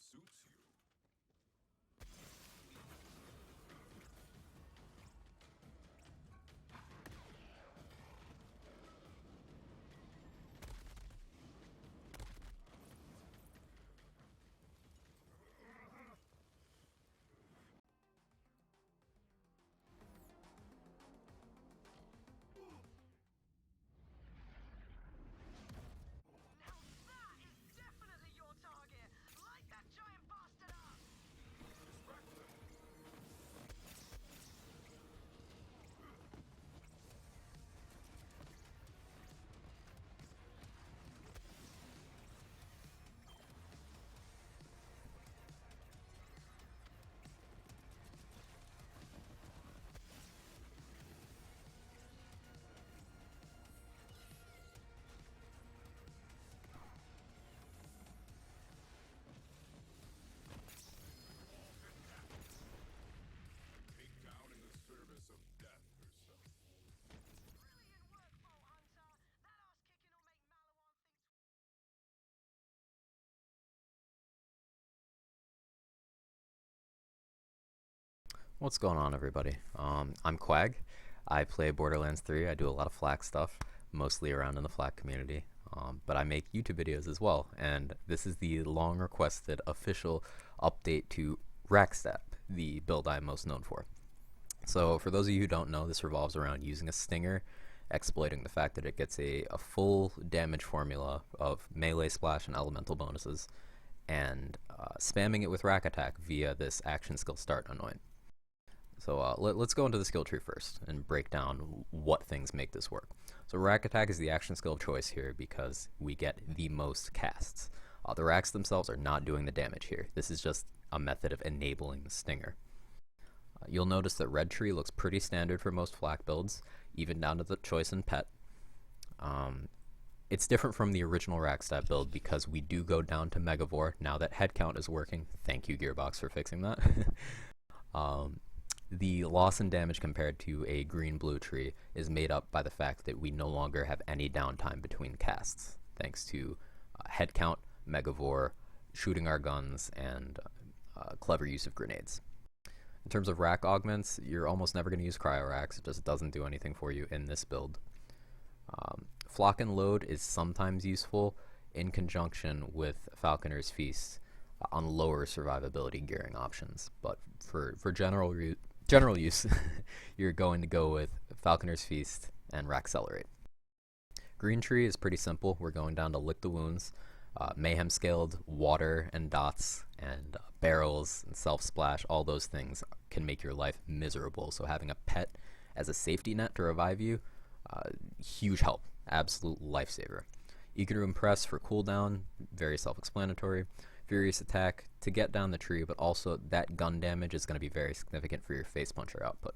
suits you. Now that is definitely your target! Light that giant bastard up! Distract them. Takedown in the service of death herself. Brilliant work, Bolt Hunter! That ass kicking will make Maliwan think What's going on, everybody? I'm Quag. I play Borderlands 3. I do a lot of Flak stuff, mostly around in the Flak community, but I make YouTube videos as well, and this is the long-requested official update to Rakk Stab, the build I'm most known for. So for those of you who don't know, this revolves around using a stinger, exploiting the fact that it gets a full damage formula of melee splash and elemental bonuses, and spamming it with Rakk Attack via this action skill start anoint. So let's go into the skill tree first and break down what things make this work. So Rakk Attack is the action skill of choice here because we get the most casts. The racks themselves are not doing the damage here. This is just a method of enabling the stinger. You'll notice that Red Tree looks pretty standard for most Flak builds, even down to the choice and pet. It's different from the original Rakk Stab build because we do go down to Megavore now that headcount is working. Thank you, Gearbox, for fixing that. The loss in damage compared to a green-blue tree is made up by the fact that we no longer have any downtime between casts, thanks to headcount, Megavore, shooting our guns, and clever use of grenades. In terms of rack augments, you're almost never going to use cryo racks. It just doesn't do anything for you in this build. Flock and Load is sometimes useful in conjunction with Falconer's Feast on lower survivability gearing options, but for general use, you're going to go with Falconer's Feast and Rackcelerate. Green Tree is pretty simple. We're going down to Lick the Wounds, Mayhem Scaled, Water and Dots, and Barrels and Self-Splash. All those things can make your life miserable, so having a pet as a safety net to revive you, huge help. Absolute lifesaver. Eager to Impress for cooldown, very self-explanatory. Furious Attack to get down the tree, but also that gun damage is going to be very significant for your face puncher output.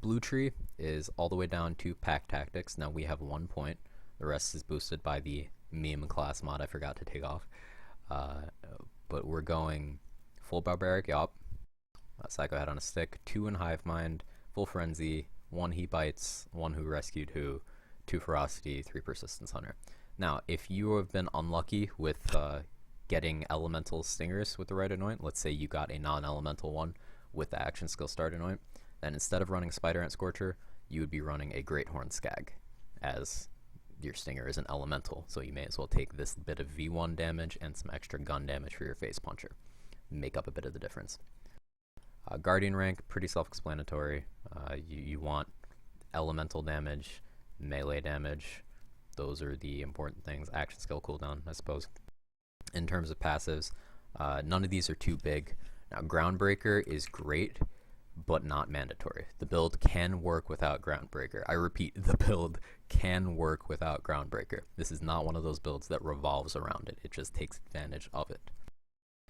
Blue Tree is all the way down to Pack Tactics. Now we have 1 point. The rest is boosted by the meme class mod I forgot to take off. But we're going full Barbaric Yop, Psycho Head on a Stick, 2 in Hive Mind, full Frenzy, 1 He Bites, 1 Who Rescued Who, 2 Ferocity, 3 Persistence Hunter. Now, if you have been unlucky with getting elemental stingers with the right anoint, let's say you got a non-elemental one with the action skill start anoint, then instead of running Spider Ant Scorcher, you would be running a Great Horn Skag, as your stinger is an elemental, so you may as well take this bit of V1 damage and some extra gun damage for your face puncher. Make up a bit of the difference. Guardian rank, pretty self-explanatory. You want elemental damage, melee damage. Those are the important things. Action skill cooldown, I suppose. In terms of passives, none of these are too big. Now, Groundbreaker is great, but not mandatory. The build can work without Groundbreaker. I repeat, the build can work without Groundbreaker. This is not one of those builds that revolves around it. It just takes advantage of it.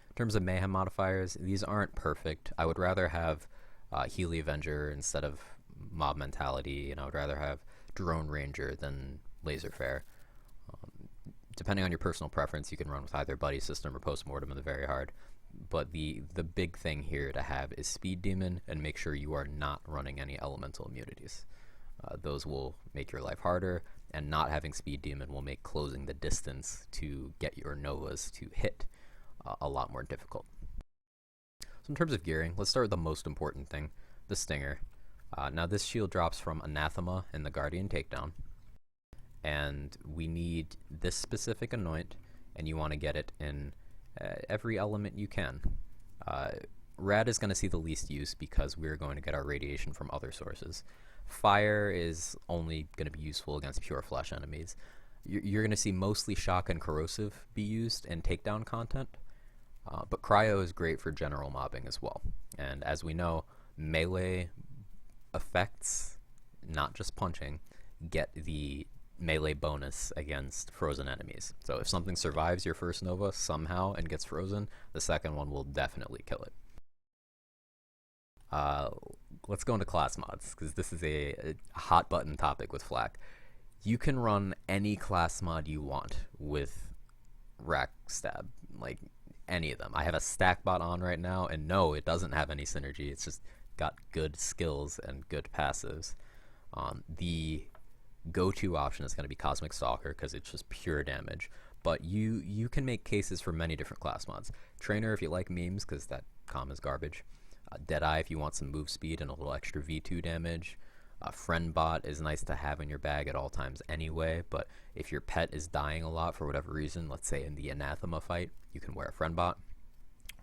In terms of Mayhem modifiers, these aren't perfect. I would rather have Healy Avenger instead of Mob Mentality, and I would rather have Drone Ranger than Laser Fair. Depending on your personal preference, you can run with either Buddy System or Postmortem in the very hard. But the big thing here to have is Speed Demon, and make sure you are not running any elemental immunities. Those will make your life harder, and not having Speed Demon will make closing the distance to get your Novas to hit a lot more difficult. So in terms of gearing, let's start with the most important thing, the Stinger. Now this shield drops from Anathema in the Guardian Takedown, and we need this specific anoint, and you want to get it in every element you can. Rad is going to see the least use because we're going to get our radiation from other sources. Fire is only going to be useful against pure flesh enemies. You're going to see mostly shock and corrosive be used in takedown content, but cryo is great for general mobbing as well. And as we know, melee effects, not just punching, get the melee bonus against frozen enemies. So if something survives your first Nova somehow and gets frozen, the second one will definitely kill it. Let's go into class mods, because this is a hot button topic with Flak. You can run any class mod you want with Rakk Stab, like any of them. I have a stack bot on right now, and no, it doesn't have any synergy. It's just got good skills and good passives. The go-to option is going to be Cosmic Stalker, because it's just pure damage. But you can make cases for many different class mods. Trainer if you like memes, because that comm is garbage. Deadeye if you want some move speed and a little extra V2 damage. Friend bot is nice to have in your bag at all times anyway, but if your pet is dying a lot for whatever reason, let's say in the Anathema fight, you can wear a friend bot.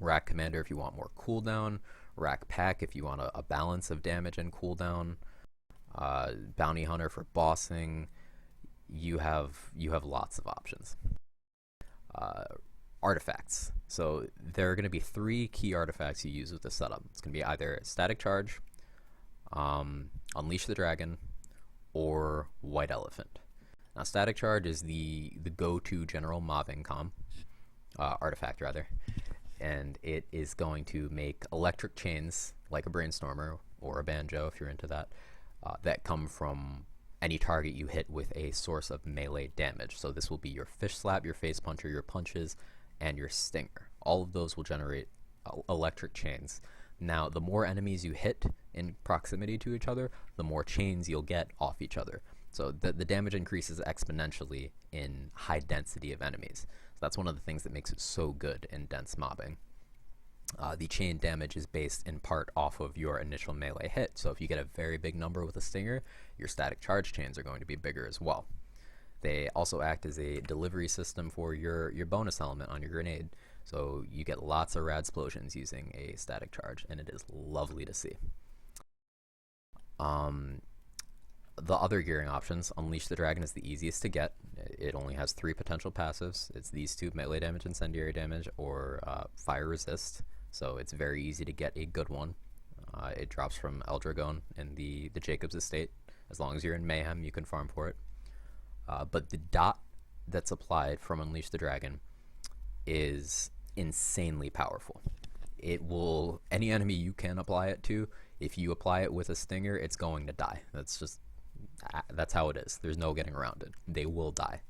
Rakk Commander if you want more cooldown. Rakk Pack if you want a balance of damage and cooldown. Bounty Hunter for bossing. You have lots of options. Artifacts. So there are going to be 3 key artifacts you use with this setup. It's going to be either Static Charge, Unleash the Dragon, or White Elephant. Now Static Charge is the go-to general mobbing artifact rather, and it is going to make electric chains like a Brainstormer or a Banjo if you're into that, that come from any target you hit with a source of melee damage. So this will be your Fish Slap, your Face Puncher, your Punches, and your Stinger. All of those will generate electric chains. Now, the more enemies you hit in proximity to each other, the more chains you'll get off each other. So the damage increases exponentially in high density of enemies. So that's one of the things that makes it so good in dense mobbing. The chain damage is based in part off of your initial melee hit. So if you get a very big number with a Stinger, your Static Charge chains are going to be bigger as well. They also act as a delivery system for your bonus element on your grenade. So you get lots of rad explosions using a Static Charge, and it is lovely to see. The other gearing options, Unleash the Dragon is the easiest to get. It only has 3 potential passives. It's these 2, melee damage, incendiary damage, or fire resist. So it's very easy to get a good one. It drops from Eldragon in the Jacob's Estate. As long as you're in Mayhem, you can farm for it. But the dot that's applied from Unleash the Dragon is insanely powerful. It will, any enemy you can apply it to, if you apply it with a Stinger, it's going to die. That's how it is. There's no getting around it. They will die.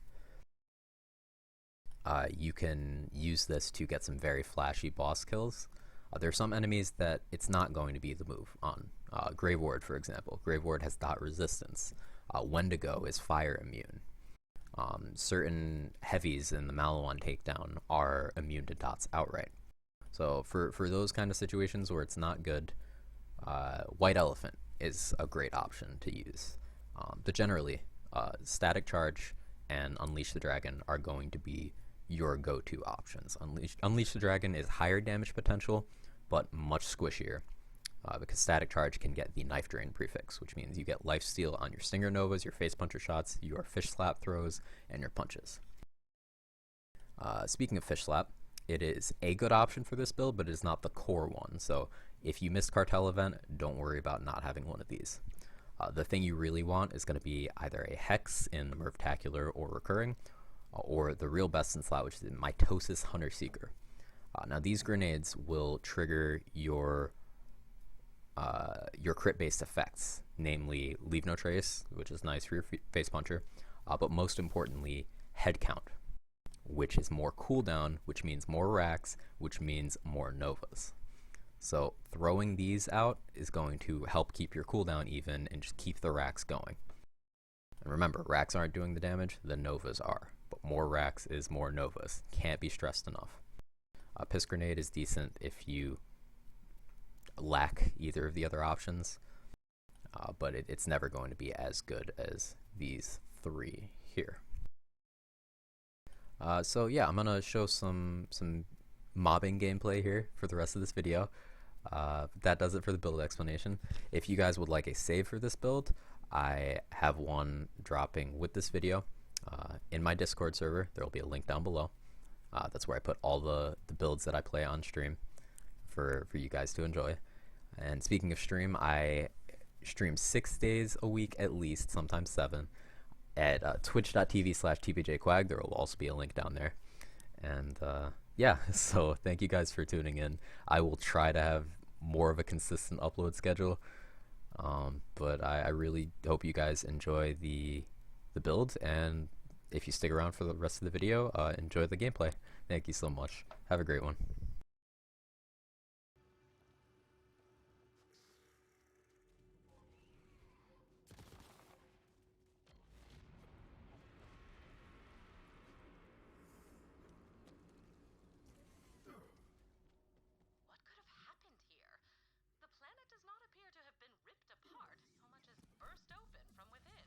You can use this to get some very flashy boss kills. There are some enemies that it's not going to be the move on. Grave Ward, for example. Grave Ward has dot resistance. Wendigo is fire immune. Certain heavies in the Maliwan takedown are immune to dots outright. So for those kind of situations where it's not good, White Elephant is a great option to use. But generally, Static Charge and Unleash the Dragon are going to be your go-to options. Unleash the Dragon is higher damage potential, but much squishier. Because Static Charge can get the Knife Drain prefix, which means you get lifesteal on your Stinger Novas, your Face Puncher shots, your Fish Slap throws, and your punches. Speaking of Fish Slap, it is a good option for this build, but it is not the core one. So if you missed Cartel Event, don't worry about not having one of these. The thing you really want is going to be either a Hex in Mervtacular or Recurring, or the real best in slot, which is Mitosis Hunter Seeker. Now these grenades will trigger your crit-based effects, namely Leave No Trace, which is nice for your Face Puncher, but most importantly, Head Count, which is more cooldown, which means more racks, which means more Novas. So throwing these out is going to help keep your cooldown even and just keep the racks going. And remember, racks aren't doing the damage, the Novas are. But more racks is more Novas. Can't be stressed enough. Piss Grenade is decent if you lack either of the other options, but it's never going to be as good as these three here. So yeah, I'm gonna show some mobbing gameplay here for the rest of this video. That does it for the build explanation. If you guys would like a save for this build, I have one dropping with this video in my Discord server. There will be a link down below. That's where I put all the builds that I play on stream for you guys to enjoy. And speaking of stream, I stream 6 days a week at least, sometimes 7, at twitch.tv/tbjquag. There will also be a link down there. And yeah, so thank you guys for tuning in. I will try to have more of a consistent upload schedule, but I really hope you guys enjoy the build, and if you stick around for the rest of the video, enjoy the gameplay. Thank you so much. Have a great one. What could have happened here? The planet does not appear to have been ripped apart, so much as burst open from within.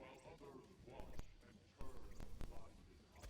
while others watch and turn a blinded eye.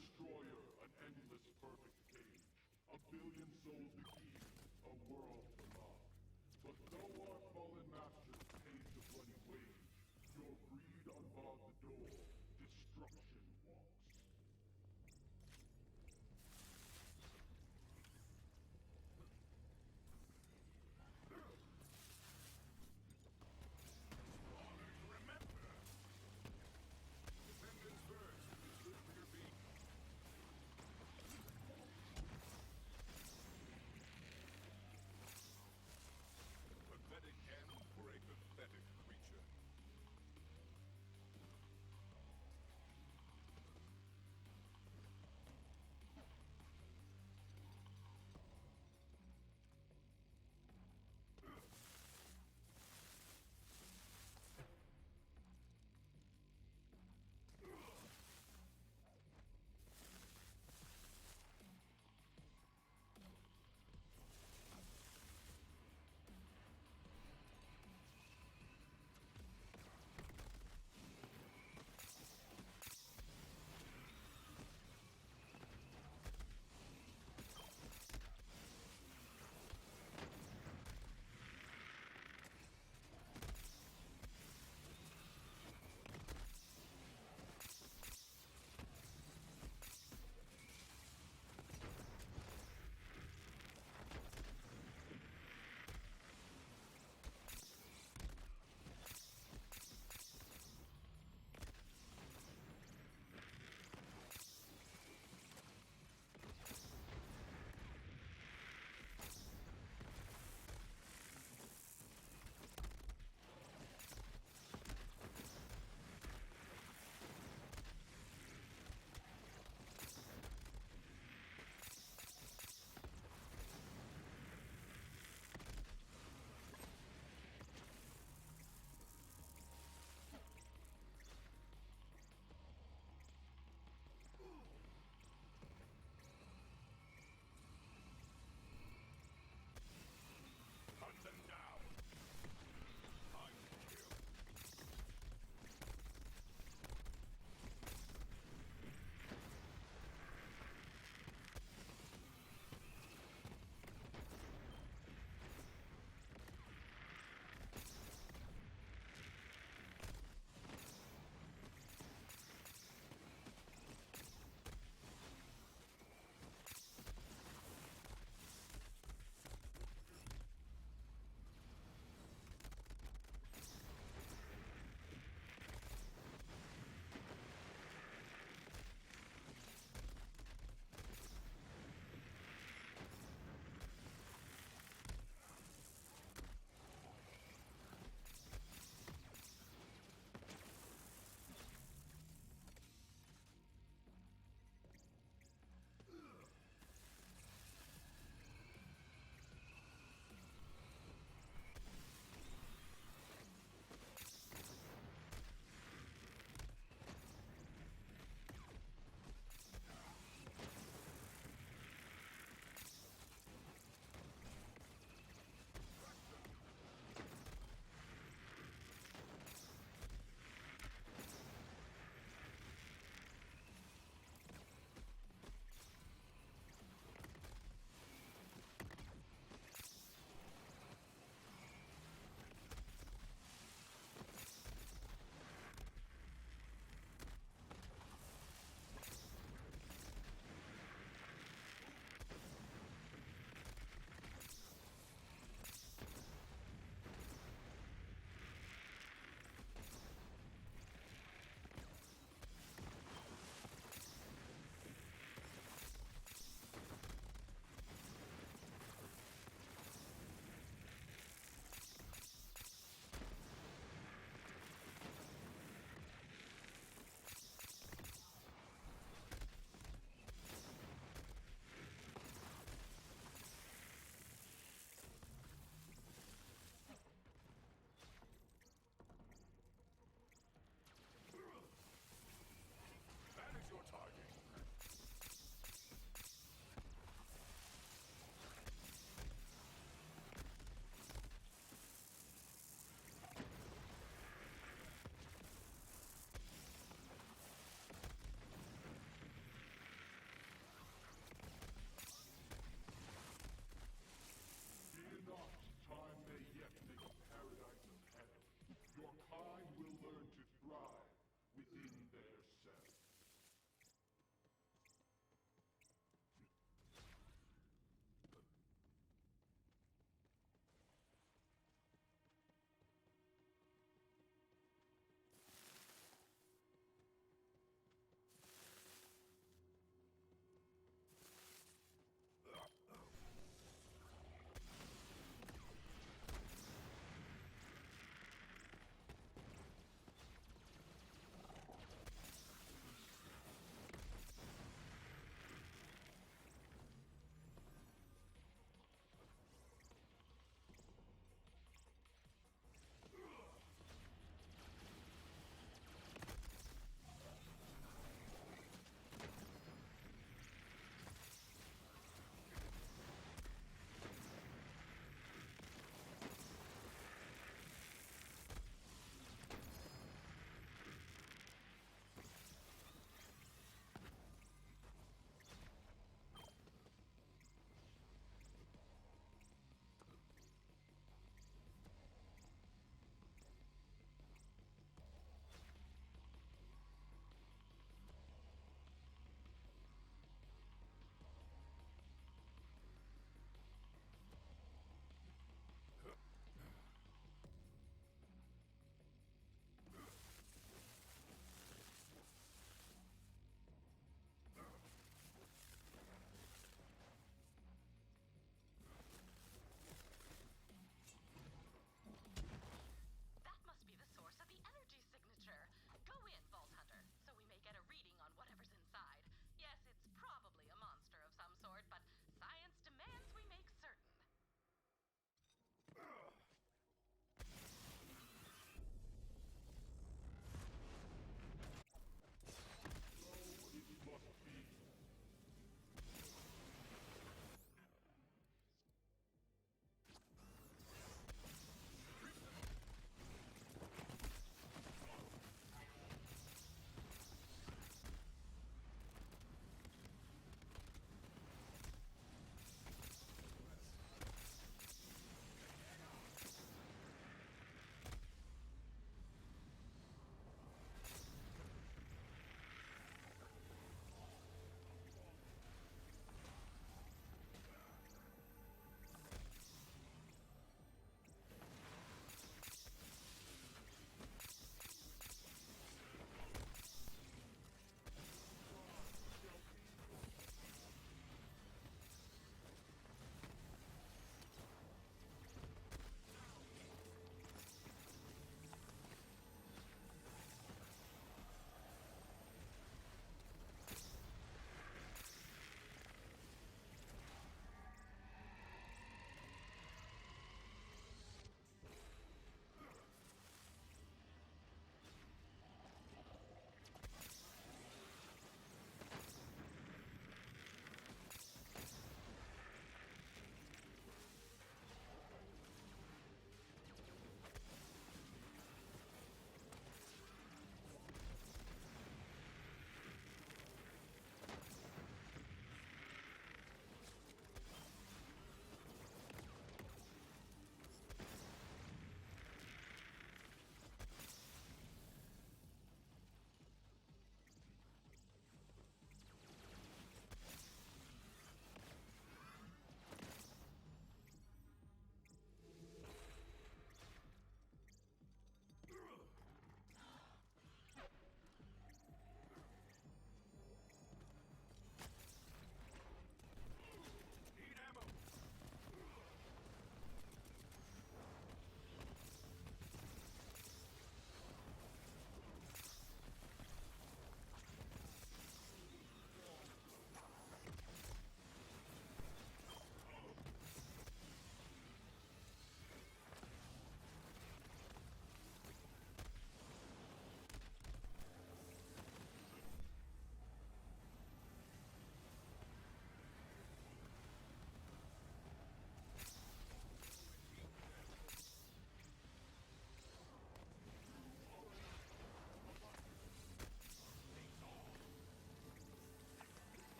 destroyer, an endless perfect cage. A billion souls to keep, a world to love. But though our